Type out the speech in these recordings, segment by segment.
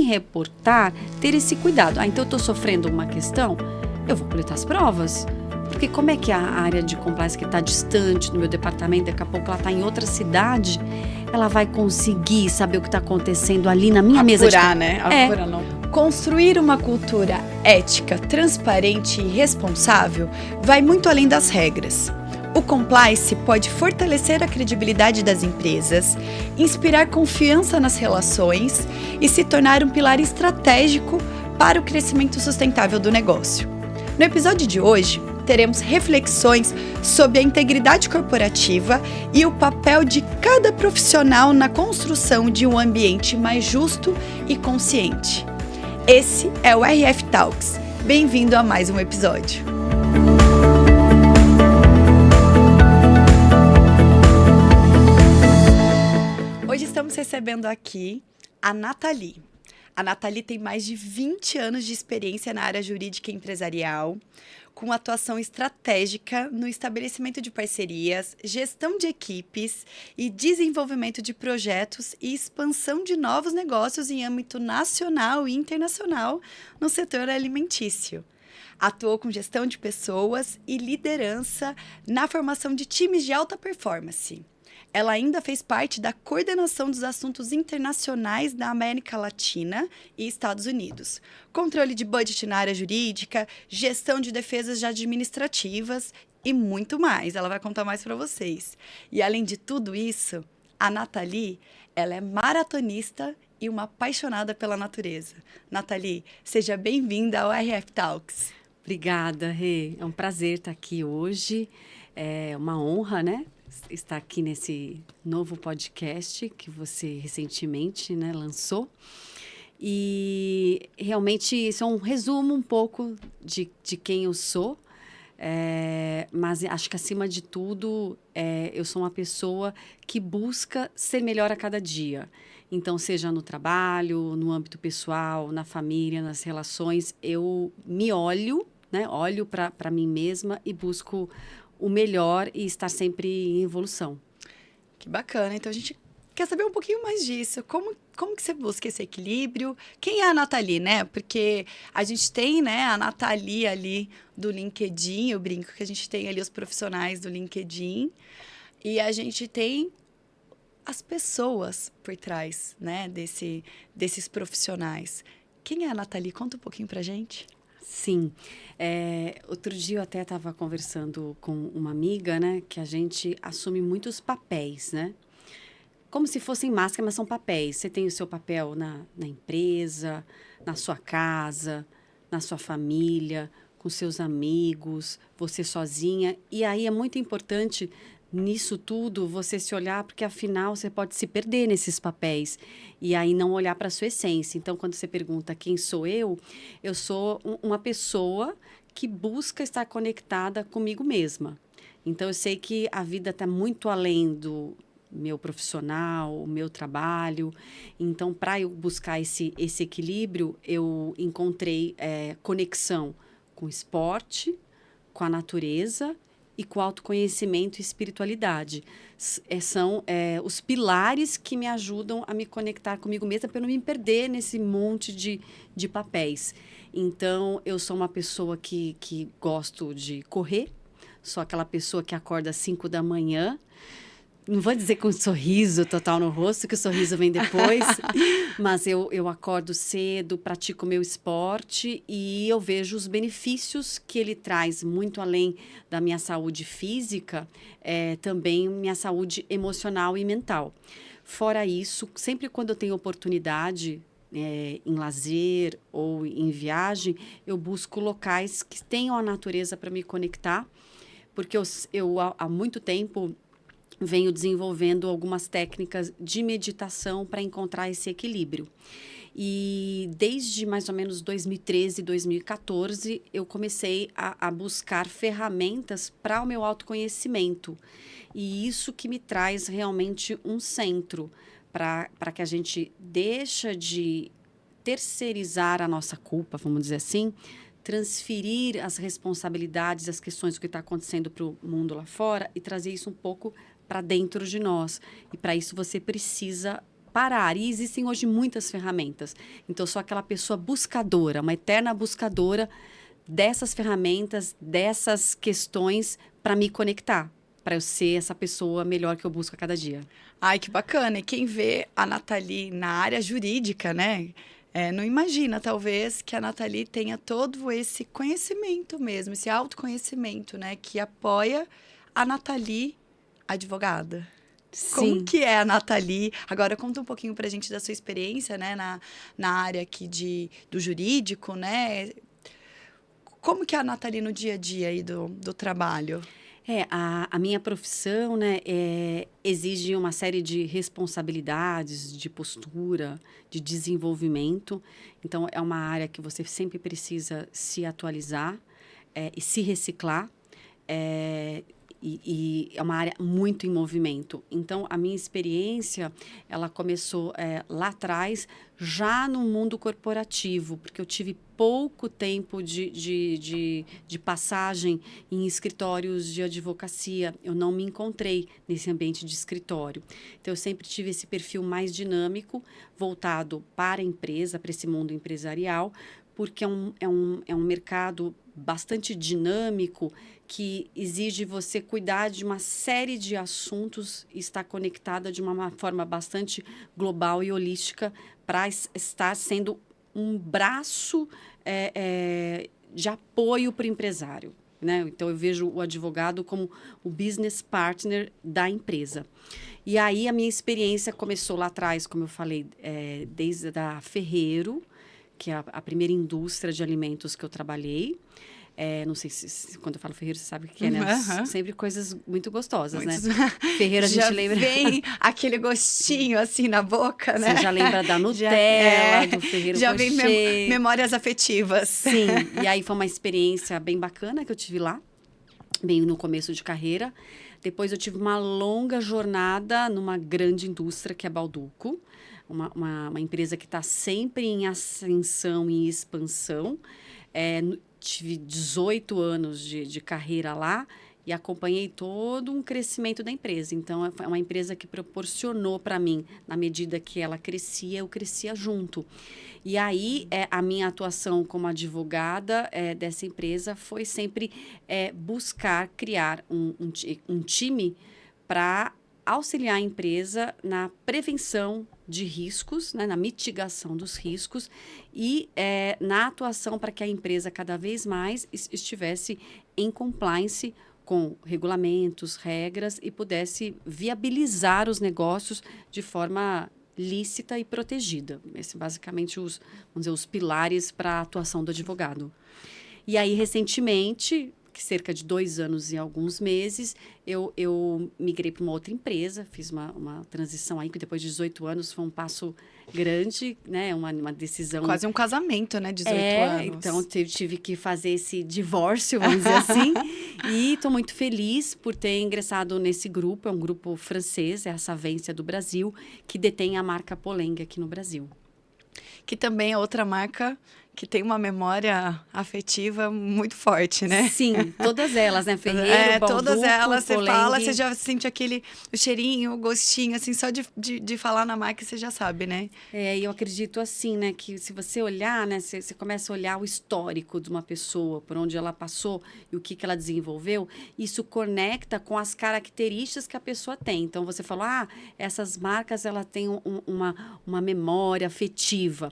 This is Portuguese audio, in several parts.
reportar, ter esse cuidado. Então eu estou sofrendo uma questão, eu vou coletar as provas. Porque como é que a área de compliance que está distante do meu departamento, daqui a pouco ela está em outra cidade, ela vai conseguir saber o que está acontecendo ali na minha mesa de... né? Apurar, não. Construir uma cultura ética, transparente e responsável vai muito além das regras. O compliance pode fortalecer a credibilidade das empresas, inspirar confiança nas relações e se tornar um pilar estratégico para o crescimento sustentável do negócio. No episódio de hoje, teremos reflexões sobre a integridade corporativa e o papel de cada profissional na construção de um ambiente mais justo e consciente. Esse é o RF Talks. Bem-vindo a mais um episódio. Hoje estamos recebendo aqui a Nathalie. A Nathalie tem mais de 20 anos de experiência na área jurídica e empresarial, com atuação estratégica no estabelecimento de parcerias, gestão de equipes e desenvolvimento de projetos e expansão de novos negócios em âmbito nacional e internacional no setor alimentício. Atuou com gestão de pessoas e liderança na formação de times de alta performance. Ela ainda fez parte da coordenação dos assuntos internacionais da América Latina e Estados Unidos, controle de budget na área jurídica, gestão de defesas administrativas e muito mais. Ela vai contar mais para vocês. E além de tudo isso, a Nathalie, ela é maratonista e uma apaixonada pela natureza. Nathalie, seja bem-vinda ao RF Talks. Obrigada, Rê. É um prazer estar aqui hoje. É uma honra, né? Estar aqui nesse novo podcast que você recentemente, né, lançou. E realmente isso é um resumo um pouco de quem eu sou. Mas acho que, acima de tudo, eu sou uma pessoa que busca ser melhor a cada dia. Então, seja no trabalho, no âmbito pessoal, na família, nas relações, eu me olho, né, olho para mim mesma e busco o melhor e estar sempre em evolução. Que bacana. Então, a gente quer saber um pouquinho mais disso. Como que você busca esse equilíbrio? Quem é a Nathalie, né? Porque a gente tem, né, a Nathalie ali do LinkedIn, eu brinco que a gente tem ali os profissionais do LinkedIn e a gente tem as pessoas por trás, né, desses profissionais. Quem é a Nathalie? Conta um pouquinho pra gente. Sim. Outro dia eu até estava conversando com uma amiga, né, que a gente assume muitos papéis, né? Como se fossem máscaras, mas são papéis. Você tem o seu papel na empresa, na sua casa, na sua família, com seus amigos, você sozinha. E aí é muito importante, nisso tudo, você se olhar, porque afinal você pode se perder nesses papéis e aí não olhar para a sua essência. Então, quando você pergunta quem sou eu sou uma pessoa que busca estar conectada comigo mesma. Então, eu sei que a vida está muito além do meu profissional, o meu trabalho. Então, para eu buscar esse equilíbrio, eu encontrei conexão com o esporte, com a natureza e com autoconhecimento e espiritualidade. São os pilares que me ajudam a me conectar comigo mesma para eu não me perder nesse monte de papéis. Então, eu sou uma pessoa que gosto de correr, sou aquela pessoa que acorda às 5 da manhã, não vou dizer com um sorriso total no rosto, que o sorriso vem depois, mas eu acordo cedo, pratico o meu esporte e eu vejo os benefícios que ele traz, muito além da minha saúde física, também minha saúde emocional e mental. Fora isso, sempre quando eu tenho oportunidade, em lazer ou em viagem, eu busco locais que tenham a natureza para me conectar, porque eu há muito tempo venho desenvolvendo algumas técnicas de meditação para encontrar esse equilíbrio. E desde mais ou menos 2013, 2014, eu comecei a buscar ferramentas para o meu autoconhecimento. E isso que me traz realmente um centro para que a gente deixe de terceirizar a nossa culpa, vamos dizer assim, transferir as responsabilidades, as questões do que está acontecendo para o mundo lá fora e trazer isso um pouco para dentro de nós. E para isso você precisa parar. E existem hoje muitas ferramentas. Então, eu sou aquela pessoa buscadora, uma eterna buscadora dessas ferramentas, dessas questões para me conectar, para eu ser essa pessoa melhor que eu busco a cada dia. Ai, que bacana. E quem vê a Nathalie na área jurídica, né? Não imagina, talvez, que a Nathalie tenha todo esse conhecimento mesmo, esse autoconhecimento, né? Que apoia a Nathalie advogada. Sim. Como que é a Nathalie? Agora, conta um pouquinho pra gente da sua experiência, né? Na área aqui do jurídico, né? Como que é a Nathalie no dia a dia aí do trabalho? A minha profissão, né, exige uma série de responsabilidades, de postura, de desenvolvimento. Então, é uma área que você sempre precisa se atualizar e se reciclar. E é uma área muito em movimento. Então, a minha experiência, ela começou lá atrás, já no mundo corporativo, porque eu tive pouco tempo de passagem em escritórios de advocacia. Eu não me encontrei nesse ambiente de escritório. Então, eu sempre tive esse perfil mais dinâmico, voltado para a empresa, para esse mundo empresarial, porque é um mercado bastante dinâmico que exige você cuidar de uma série de assuntos e estar conectada de uma forma bastante global e holística para estar sendo um braço de apoio para o empresário, né? Então, eu vejo o advogado como o business partner da empresa. E aí, a minha experiência começou lá atrás, como eu falei, desde a Ferreiro, que é a primeira indústria de alimentos que eu trabalhei. Não sei se quando eu falo Ferreiro, você sabe o que é, né? Sempre coisas muito gostosas, né? Ferreiro, a gente lembra... Já vem aquele gostinho, assim, na boca, né? Você já lembra da Nutella, do Ferreiro Já Rocher. vem memórias afetivas. Sim, e aí foi uma experiência bem bacana que eu tive lá, bem no começo de carreira. Depois eu tive uma longa jornada numa grande indústria, que é Bauducco, uma empresa que está sempre em ascensão e expansão. Tive 18 anos de carreira lá e acompanhei todo um crescimento da empresa. Então, é uma empresa que proporcionou para mim, na medida que ela crescia, eu crescia junto. E aí, a minha atuação como advogada dessa empresa foi sempre buscar criar um time para auxiliar a empresa na prevenção de riscos, né, na mitigação dos riscos e na atuação para que a empresa cada vez mais estivesse em compliance com regulamentos, regras e pudesse viabilizar os negócios de forma lícita e protegida. Esse basicamente vamos dizer, os pilares para a atuação do advogado. E aí, recentemente, cerca de 2 anos e alguns meses, eu migrei para uma outra empresa, fiz uma transição aí, que depois de 18 anos foi um passo grande, né? Uma decisão... Quase um casamento, né? 18 anos. Então tive que fazer esse divórcio, vamos dizer assim. E estou muito feliz por ter ingressado nesse grupo, é um grupo francês, é a Savência do Brasil, que detém a marca Poleng aqui no Brasil. Que também é outra marca que tem uma memória afetiva muito forte, né? Sim, todas elas, né? Ferreiro, Bauducco, todas elas, você Poleng. fala, você já sente o cheirinho, o gostinho, assim, só de falar na marca, você já sabe, né? E eu acredito assim, né, que se você olhar, né, você começa a olhar o histórico de uma pessoa, por onde ela passou e o que ela desenvolveu, isso conecta com as características que a pessoa tem. Então, você falou, essas marcas, ela tem uma memória afetiva.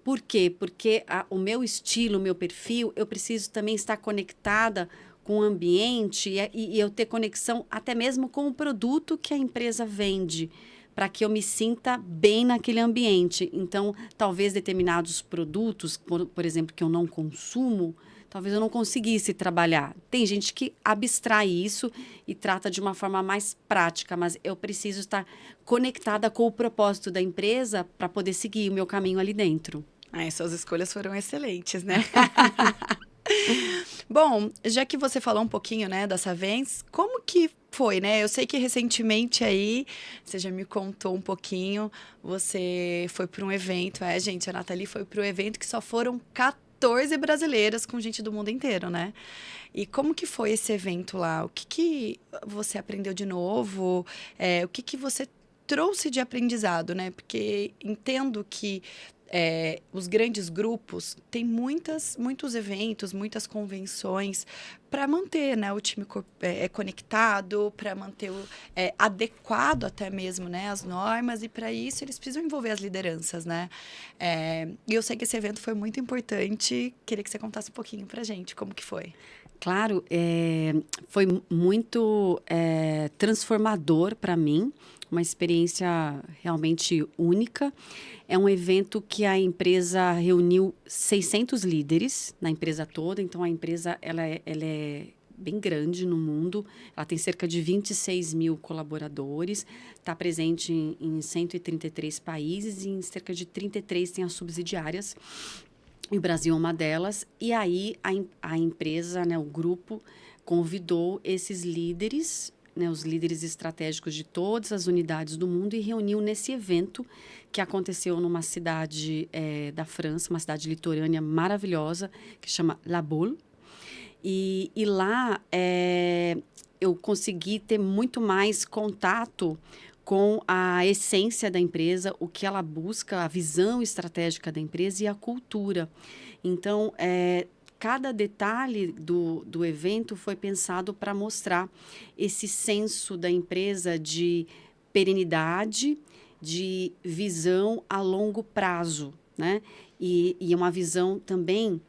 Por quê? Porque o meu estilo, o meu perfil, eu preciso também estar conectada com o ambiente e eu ter conexão até mesmo com o produto que a empresa vende, para que eu me sinta bem naquele ambiente. Então, talvez determinados produtos, por exemplo, que eu não consumo, talvez eu não conseguisse trabalhar. Tem gente que abstrai isso e trata de uma forma mais prática, mas eu preciso estar conectada com o propósito da empresa para poder seguir o meu caminho ali dentro. Suas escolhas foram excelentes, né? Bom, já que você falou um pouquinho, né, da Savens, como que foi, né? Eu sei que recentemente aí, você já me contou um pouquinho, você foi para um evento, gente, a Nathalie foi para um evento que só foram 14 brasileiras com gente do mundo inteiro, né? E como que foi esse evento lá? O que você aprendeu de novo? O que você trouxe de aprendizado, né? Porque entendo que os grandes grupos têm muitos eventos, muitas convenções para manter, né, o time conectado, para manter adequado até mesmo, né, as normas, e para isso eles precisam envolver as lideranças, né? E eu sei que esse evento foi muito importante, queria que você contasse um pouquinho para a gente como que foi. Claro, foi muito transformador para mim, uma experiência realmente única. É um evento que a empresa reuniu 600 líderes na empresa toda, então a empresa ela é bem grande no mundo, ela tem cerca de 26 mil colaboradores, está presente em 133 países e em cerca de 33 tem as subsidiárias. E o Brasil é uma delas. E aí a empresa, né, o grupo, convidou esses líderes, né, os líderes estratégicos de todas as unidades do mundo e reuniu nesse evento que aconteceu numa cidade da França, uma cidade litorânea maravilhosa, que chama La Baule. E lá eu consegui ter muito mais contato com a essência da empresa, o que ela busca, a visão estratégica da empresa e a cultura. Então, cada detalhe do evento foi pensado para mostrar esse senso da empresa de perenidade, de visão a longo prazo, né? E uma visão também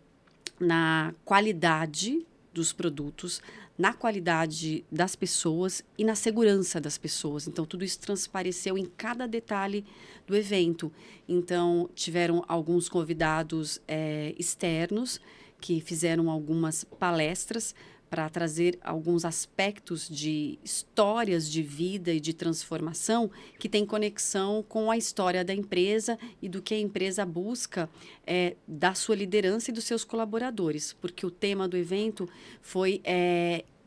na qualidade dos produtos, na qualidade das pessoas e na segurança das pessoas. Então, tudo isso transpareceu em cada detalhe do evento. Então, tiveram alguns convidados externos que fizeram algumas palestras para trazer alguns aspectos de histórias de vida e de transformação que tem conexão com a história da empresa e do que a empresa busca da sua liderança e dos seus colaboradores, porque o tema do evento foi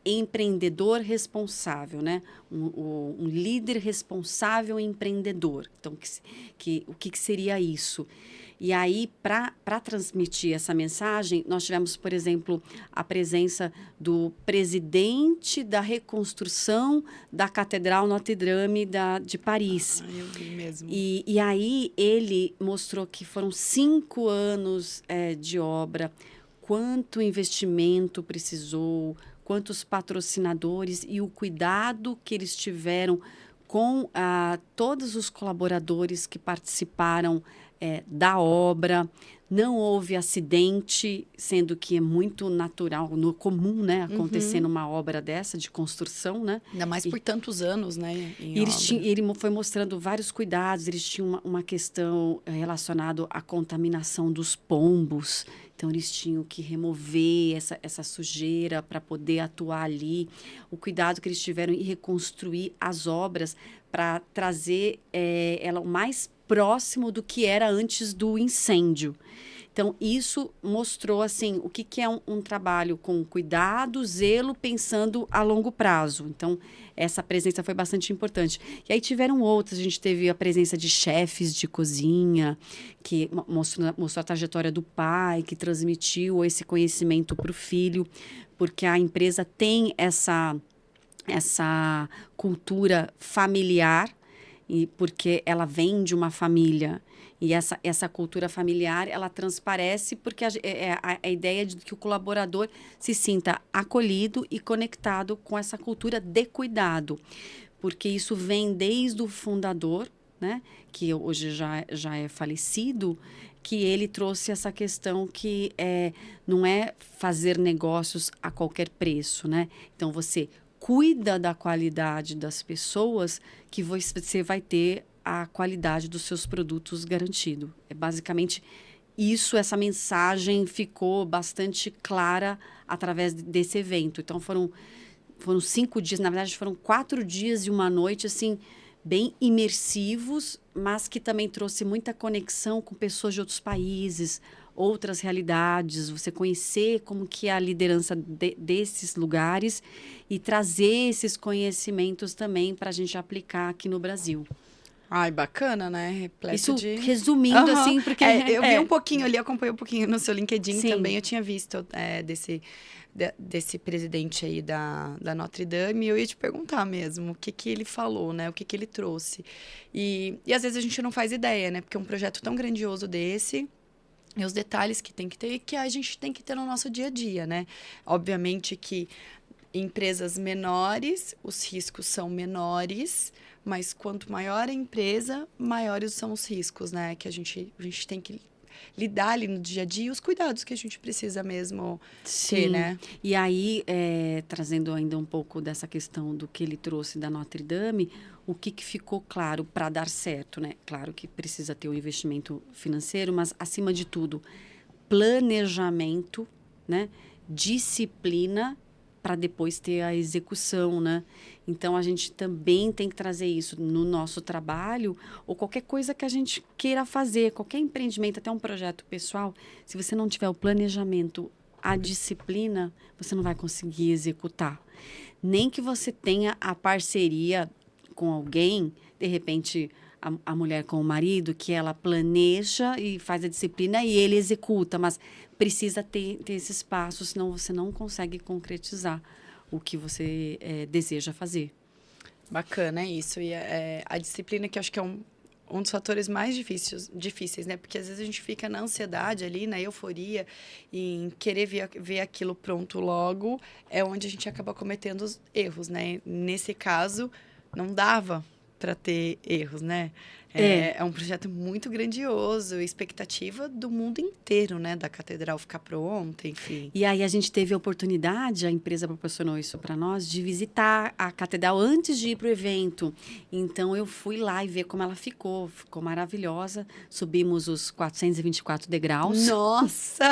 empreendedor responsável, né? Um líder responsável empreendedor. Então, o que seria isso? E aí, para transmitir essa mensagem, nós tivemos, por exemplo, a presença do presidente da reconstrução da Catedral Notre-Dame de Paris. Eu vi mesmo. E aí ele mostrou que foram 5 anos de obra, quanto investimento precisou, quantos patrocinadores e o cuidado que eles tiveram com todos os colaboradores que participaram da obra. Não houve acidente, sendo que é muito natural, comum, né, acontecer numa obra dessa, de construção, né? Ainda mais por tantos anos, né? Ele foi mostrando vários cuidados, eles tinham uma questão relacionada à contaminação dos pombos, então eles tinham que remover essa sujeira para poder atuar ali. O cuidado que eles tiveram em reconstruir as obras para trazer ela o mais próximo do que era antes do incêndio. Então, isso mostrou, assim, o que é um trabalho com cuidado, zelo, pensando a longo prazo. Então, essa presença foi bastante importante. E aí tiveram outras, a gente teve a presença de chefes de cozinha, que mostrou a trajetória do pai, que transmitiu esse conhecimento para o filho, porque a empresa tem essa cultura familiar, e porque ela vem de uma família. E essa cultura familiar, ela transparece porque a ideia de que o colaborador se sinta acolhido e conectado com essa cultura de cuidado. Porque isso vem desde o fundador, né, que hoje já é falecido, que ele trouxe essa questão que não é fazer negócios a qualquer preço, né? Então, você cuida da qualidade das pessoas que você vai ter a qualidade dos seus produtos garantido. É basicamente isso, essa mensagem ficou bastante clara através desse evento. Então, foram 5 dias, na verdade, foram 4 dias e uma noite, assim, bem imersivos, mas que também trouxe muita conexão com pessoas de outros países, outras realidades, você conhecer como que é a liderança desses lugares e trazer esses conhecimentos também para a gente aplicar aqui no Brasil. Ai, bacana, né? Repleto Isso de... resumindo, Aham. assim, porque... Eu vi um pouquinho ali, acompanhei um pouquinho no seu LinkedIn Sim. também. Eu tinha visto desse presidente aí da Notre Dame. E eu ia te perguntar mesmo o que que ele falou, né? O que que ele trouxe. E às vezes a gente não faz ideia, né? Porque um projeto tão grandioso desse... E os detalhes que tem que ter e que a gente tem que ter no nosso dia a dia, né? Obviamente que em empresas menores, os riscos são menores, mas quanto maior a empresa, maiores são os riscos, né? Que a gente tem que lidar ali no dia a dia e os cuidados que a gente precisa mesmo ter, Sim. né? E aí, trazendo ainda um pouco dessa questão do que ele trouxe da Notre Dame, o que, que ficou claro para dar certo, né? Claro que precisa ter o investimento financeiro, mas, acima de tudo, planejamento, né? Disciplina para depois ter a execução, né? Então, a gente também tem que trazer isso no nosso trabalho ou qualquer coisa que a gente queira fazer, qualquer empreendimento, até um projeto pessoal. Se você não tiver o planejamento, a disciplina, você não vai conseguir executar. Nem que você tenha a parceria com alguém, de repente a mulher com o marido, que ela planeja e faz a disciplina e ele executa, mas precisa ter esses passos, senão você não consegue concretizar o que você deseja fazer. Bacana, é isso. E a disciplina que eu acho que é um dos fatores mais difíceis, né? Porque às vezes a gente fica na ansiedade ali, na euforia, em querer ver aquilo pronto logo, é onde a gente acaba cometendo os erros, né? Nesse caso, não dava para ter erros, né? É um projeto muito grandioso, expectativa do mundo inteiro, né? Da catedral ficar pronta, enfim. E aí a gente teve a oportunidade, a empresa proporcionou isso para nós, de visitar a catedral antes de ir para o evento. Então eu fui lá e ver como ela ficou maravilhosa. Subimos os 424 degraus. Nossa!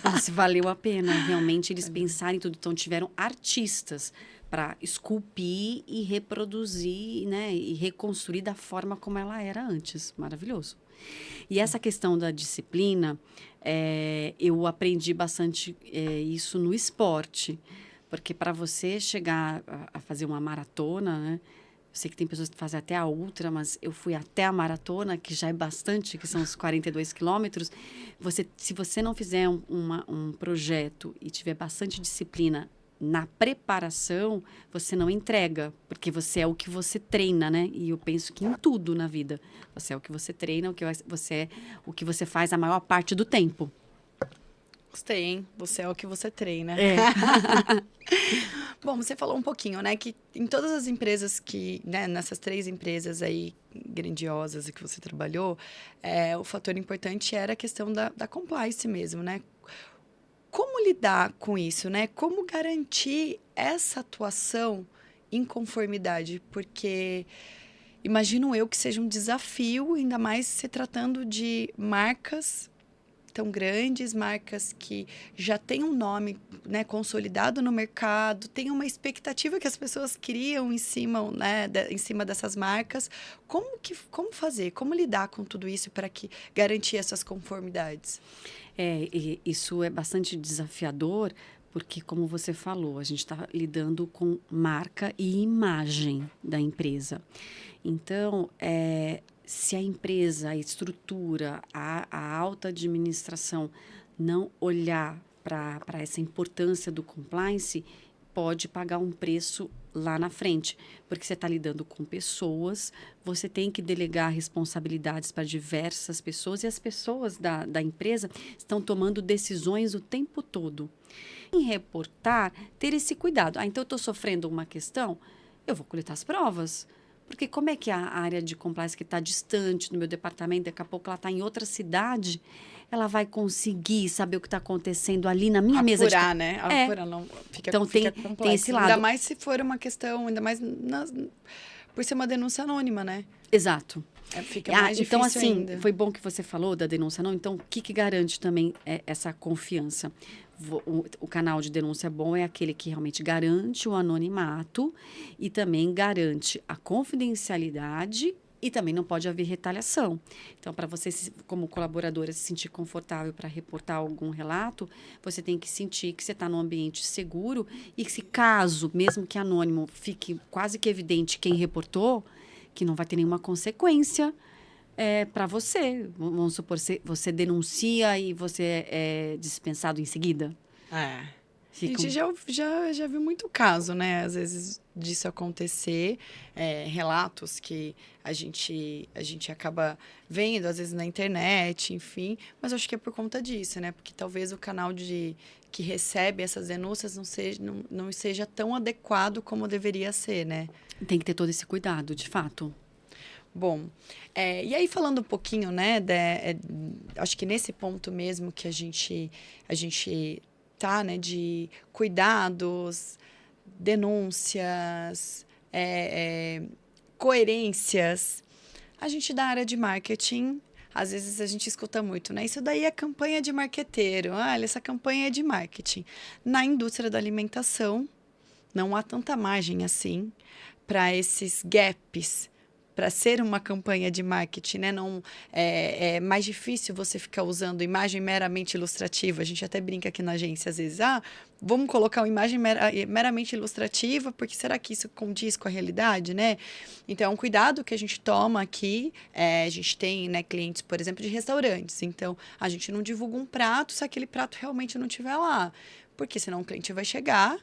Mas valeu a pena, realmente eles pensaram em tudo. Então tiveram artistas para esculpir e reproduzir, né, e reconstruir da forma como ela era antes. Maravilhoso. E essa questão da disciplina, eu aprendi bastante isso no esporte, porque para você chegar a fazer uma maratona, né, eu sei que tem pessoas que fazem até a ultra, mas eu fui até a maratona, que já é bastante, que são os 42 quilômetros. Se você não fizer um projeto e tiver bastante disciplina na preparação, você não entrega, porque você é o que você treina, né? E eu penso que em tudo na vida, você é o que você treina, você é o que você faz a maior parte do tempo. Gostei, hein? Você é o que você treina. É. Bom, você falou um pouquinho, né? Que em todas as empresas né, nessas 3 empresas aí grandiosas que você trabalhou, o fator importante era a questão da compliance mesmo, né? Como lidar com isso, né? Como garantir essa atuação em conformidade? Porque imagino eu que seja um desafio, ainda mais se tratando de marcas tão grandes, marcas que já têm um nome, né, consolidado no mercado, tem uma expectativa que as pessoas criam em cima, né, em cima dessas marcas. Como fazer? Como lidar com tudo isso para garantir essas conformidades? E isso é bastante desafiador, porque, como você falou, a gente está lidando com marca e imagem da empresa. Então, se a empresa, a estrutura, a alta administração não olhar para essa importância do compliance, pode pagar um preço lá na frente, porque você está lidando com pessoas, você tem que delegar responsabilidades para diversas pessoas e as pessoas da empresa estão tomando decisões o tempo todo. Em reportar, ter esse cuidado. Então eu estou sofrendo uma questão, eu vou coletar as provas. Porque como é que a área de compliance que está distante do meu departamento, daqui a pouco ela está em outra cidade, ela vai conseguir saber o que está acontecendo ali na minha mesa de... Apurar, né? Apurar, não, fica, então fica tem complexo. esse lado. Ainda mais se for uma questão, ainda mais por ser uma denúncia anônima, né? Exato. Fica mais difícil então, assim, ainda. foi bom que você falou da denúncia não. Então, o que garante também essa confiança? O canal de denúncia bom é aquele que realmente garante o anonimato e também garante a confidencialidade e também não pode haver retaliação. Então, para você, como colaboradora, se sentir confortável para reportar algum relato, você tem que sentir que você está num ambiente seguro e que, se caso, mesmo que anônimo, fique quase que evidente quem reportou, que não vai ter nenhuma consequência para você. Vamos supor, você denuncia e você é dispensado em seguida. A Fica gente já viu muito caso, né? Às vezes disso acontecer, relatos que a gente acaba vendo, às vezes na internet, enfim. Mas eu acho que é por conta disso, né? Porque talvez o canal que recebe essas denúncias não seja tão adequado como deveria ser, né? Tem que ter todo esse cuidado, de fato. Bom, e aí falando um pouquinho, né, acho que nesse ponto mesmo que a gente tá, né, de cuidados, denúncias, coerências, a gente da área de marketing, às vezes a gente escuta muito, né, isso daí é campanha de marqueteiro, olha, essa campanha é de marketing. Na indústria da alimentação, não há tanta margem assim para esses gaps, para ser uma campanha de marketing, né? Não, é mais difícil você ficar usando imagem meramente ilustrativa. A gente até brinca aqui na agência, às vezes, vamos colocar uma imagem meramente ilustrativa, porque será que isso condiz com a realidade, né? Então, é um cuidado que a gente toma aqui. A gente tem, né, clientes, por exemplo, de restaurantes. Então, a gente não divulga um prato se aquele prato realmente não estiver lá. Porque senão o cliente vai chegar,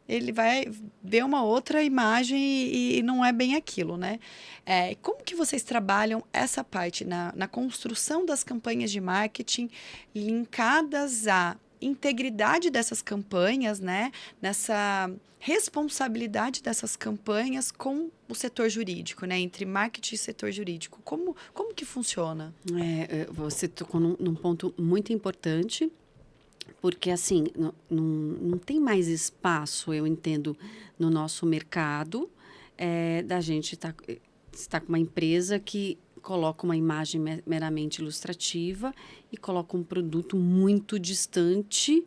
ele vai ver uma outra imagem e não é bem aquilo, né? Como que vocês trabalham essa parte na construção das campanhas de marketing linkadas à integridade dessas campanhas, né? Nessa responsabilidade dessas campanhas com o setor jurídico, né? Entre marketing e setor jurídico. Como que funciona? Você tocou num ponto muito importante. Porque, assim, não tem mais espaço, eu entendo, no nosso mercado, da gente estar com uma empresa que coloca uma imagem meramente ilustrativa e coloca um produto muito distante,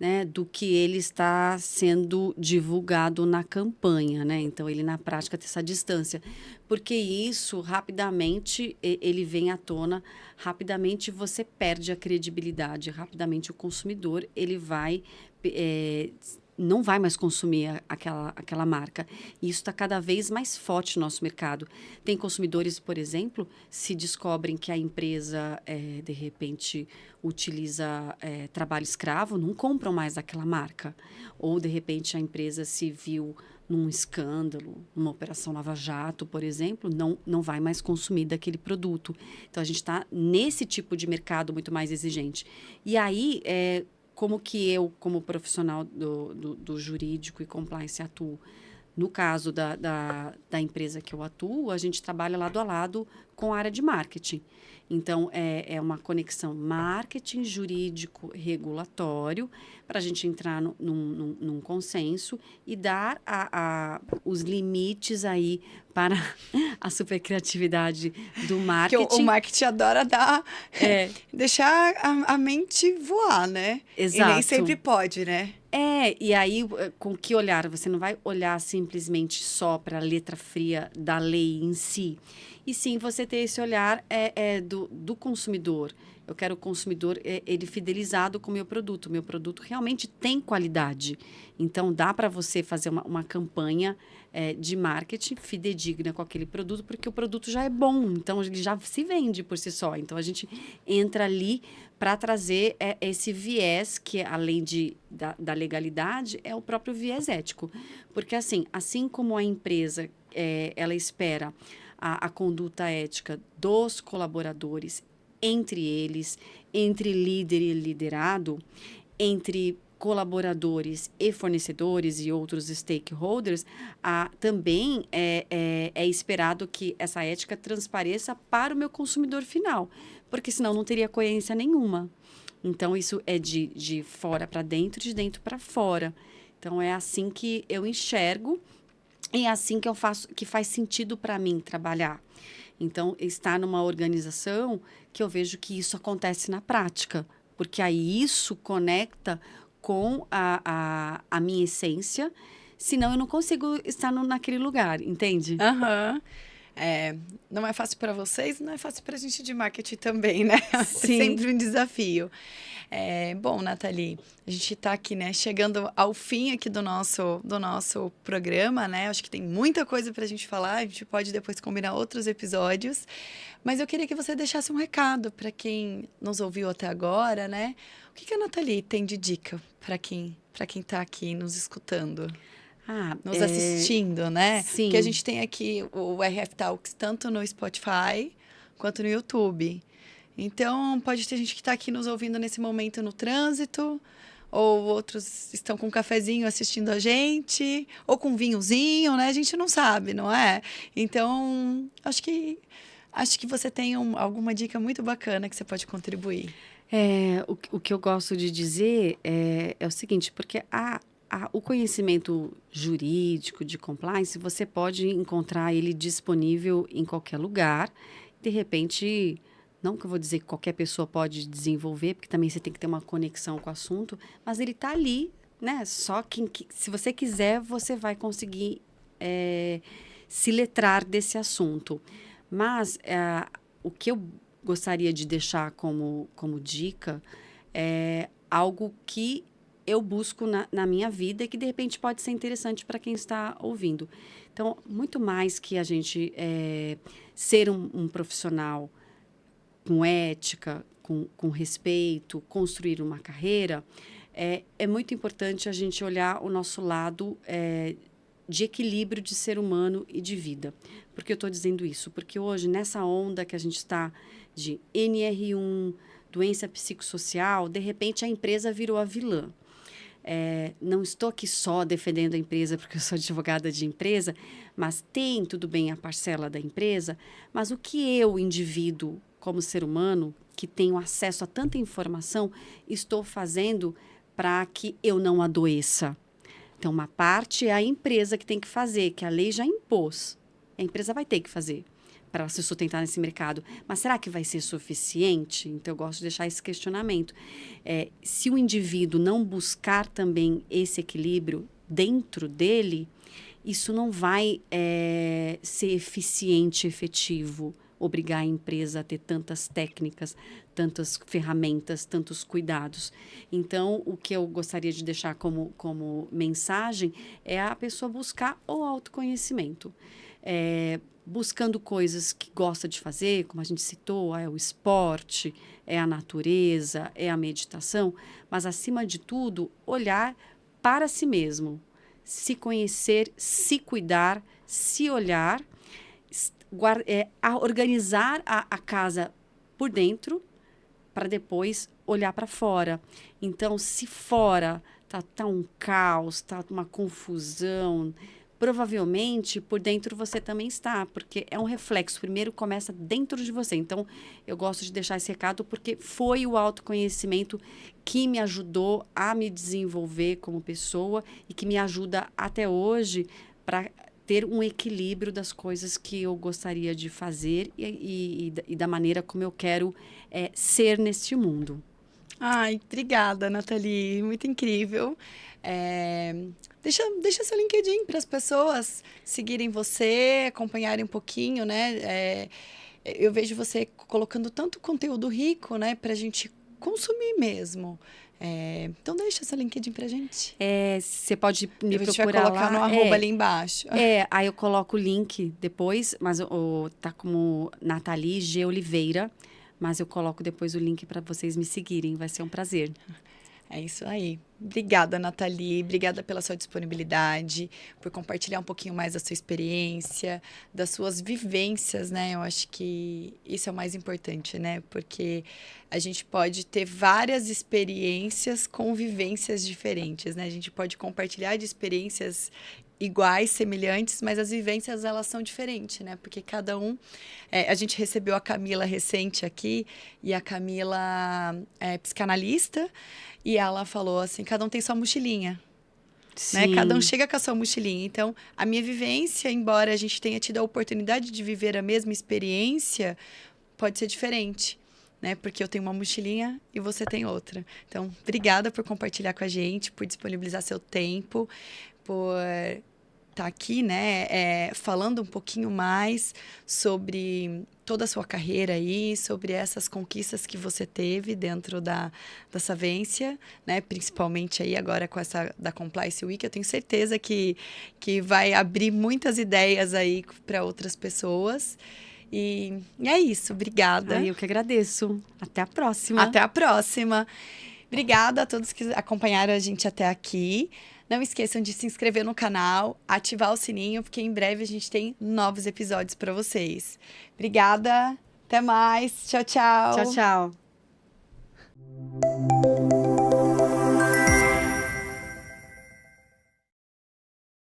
né, do que ele está sendo divulgado na campanha, né? Então, ele, na prática, tem essa distância. Porque isso, rapidamente, ele vem à tona, rapidamente você perde a credibilidade, rapidamente o consumidor, ele não vai mais consumir aquela marca. E isso está cada vez mais forte no nosso mercado. Tem consumidores, por exemplo, se descobrem que a empresa, de repente, utiliza trabalho escravo, não compram mais aquela marca. Ou, de repente, a empresa se viu num escândalo, numa operação Lava Jato, por exemplo, não vai mais consumir daquele produto. Então, a gente está nesse tipo de mercado muito mais exigente. E aí, como que eu, como profissional do jurídico e compliance, atuo? No caso da empresa que eu atuo, a gente trabalha lado a lado com a área de marketing. Então, é uma conexão marketing, jurídico, regulatório, para a gente entrar num consenso e dar os limites aí para a supercriatividade do marketing. Que o marketing adora deixar a mente voar, né? Exato. E nem sempre pode, né? E aí, com que olhar? Você não vai olhar simplesmente só para a letra fria da lei em si. E sim, você ter esse olhar do consumidor. Eu quero o consumidor, ele fidelizado com o meu produto. O meu produto realmente tem qualidade. Então, dá para você fazer uma campanha de marketing fidedigna com aquele produto, porque o produto já é bom. Então, ele já se vende por si só. Então, a gente entra ali para trazer esse viés, que além da legalidade, é o próprio viés ético. Porque, assim como a empresa, ela espera a conduta ética dos colaboradores, entre eles, entre líder e liderado, entre colaboradores e fornecedores e outros stakeholders, também é esperado que essa ética transpareça para o meu consumidor final, porque senão não teria coerência nenhuma. Então, isso é de fora para dentro, de dentro para fora. Então, é assim que eu enxergo e é assim que eu faço, que faz sentido para mim trabalhar. Então, estar numa organização que eu vejo que isso acontece na prática, porque aí isso conecta com a minha essência, senão eu não consigo estar naquele lugar, entende? Aham. Não é fácil para vocês, não é fácil para a gente de marketing também, né? Sim. É sempre um desafio. Bom, Nathalie, a gente está aqui, né, chegando ao fim aqui do nosso programa, né? Acho que tem muita coisa para a gente falar, a gente pode depois combinar outros episódios, mas eu queria que você deixasse um recado para quem nos ouviu até agora, né? O que a Nathalie tem de dica para quem está aqui nos escutando? Nos assistindo, né? Sim. Porque a gente tem aqui o RF Talks tanto no Spotify quanto no YouTube. Então, pode ter gente que está aqui nos ouvindo nesse momento no trânsito, ou outros estão com um cafezinho assistindo a gente, ou com um vinhozinho, né? A gente não sabe, não é? Então, acho que você tem alguma dica muito bacana que você pode contribuir. O que eu gosto de dizer é o seguinte, porque o conhecimento jurídico de compliance, você pode encontrar ele disponível em qualquer lugar. De repente, não que eu vou dizer que qualquer pessoa pode desenvolver, porque também você tem que ter uma conexão com o assunto, mas ele está ali, né? Só que se você quiser, você vai conseguir se letrar desse assunto. Mas o que eu gostaria de deixar como dica é algo que eu busco na minha vida e que, de repente, pode ser interessante para quem está ouvindo. Então, muito mais que a gente ser um profissional com ética, com respeito, construir uma carreira, é muito importante a gente olhar o nosso lado de equilíbrio de ser humano e de vida. Por que eu estou dizendo isso? Porque hoje, nessa onda que a gente está de NR1, doença psicossocial, de repente a empresa virou a vilã. Não estou aqui só defendendo a empresa porque eu sou advogada de empresa, mas tem, tudo bem, a parcela da empresa, mas o que eu, indivíduo, como ser humano, que tenho acesso a tanta informação, estou fazendo para que eu não adoeça? Então, uma parte é a empresa que tem que fazer, que a lei já impôs. A empresa vai ter que fazer para ela se sustentar nesse mercado. Mas será que vai ser suficiente? Então, eu gosto de deixar esse questionamento. Se o indivíduo não buscar também esse equilíbrio dentro dele, isso não vai ser eficiente, efetivo, obrigar a empresa a ter tantas técnicas, tantas ferramentas, tantos cuidados. Então, o que eu gostaria de deixar como mensagem é a pessoa buscar o autoconhecimento. Buscando coisas que gosta de fazer, como a gente citou, é o esporte, é a natureza, é a meditação, mas, acima de tudo, olhar para si mesmo, se conhecer, se cuidar, se olhar, organizar a casa por dentro para depois olhar para fora. Então, se fora tá um caos, tá uma confusão, provavelmente por dentro você também está, porque é um reflexo. Primeiro começa dentro de você. Então, eu gosto de deixar esse recado porque foi o autoconhecimento que me ajudou a me desenvolver como pessoa e que me ajuda até hoje para ter um equilíbrio das coisas que eu gostaria de fazer e da maneira como eu quero ser neste mundo. Ai, obrigada, Nathalie. Muito incrível. Deixa seu LinkedIn para as pessoas seguirem você, acompanharem um pouquinho, né? Eu vejo você colocando tanto conteúdo rico, né, para a gente consumir mesmo. Então, deixa seu LinkedIn pra gente. Você pode me procurar lá. A gente vai colocar no arroba ali embaixo. Aí eu coloco o link depois, mas tá como Nathalie G. Oliveira, mas eu coloco depois o link para vocês me seguirem. Vai ser um prazer. É isso aí. Obrigada, Nathalie. Obrigada pela sua disponibilidade, por compartilhar um pouquinho mais da sua experiência, das suas vivências, né? Eu acho que isso é o mais importante, né? Porque a gente pode ter várias experiências com vivências diferentes, né? A gente pode compartilhar de experiências iguais, semelhantes, mas as vivências, elas são diferentes, né? Porque cada um... a gente recebeu a Camila recente aqui, e a Camila é psicanalista, e ela falou assim, cada um tem sua mochilinha. Né? Cada um chega com a sua mochilinha. Então, a minha vivência, embora a gente tenha tido a oportunidade de viver a mesma experiência, pode ser diferente. Né? Porque eu tenho uma mochilinha e você tem outra. Então, obrigada por compartilhar com a gente, por disponibilizar seu tempo, por estar aqui, né, falando um pouquinho mais sobre toda a sua carreira aí, sobre essas conquistas que você teve dentro da Savência, né, principalmente aí agora com essa da Compliance Week. Eu tenho certeza que vai abrir muitas ideias aí para outras pessoas. E é isso, obrigada. Eu que agradeço. Até a próxima. Até a próxima. Obrigada a todos que acompanharam a gente até aqui. Não esqueçam de se inscrever no canal, ativar o sininho, porque em breve a gente tem novos episódios para vocês. Obrigada, até mais. Tchau, tchau. Tchau, tchau.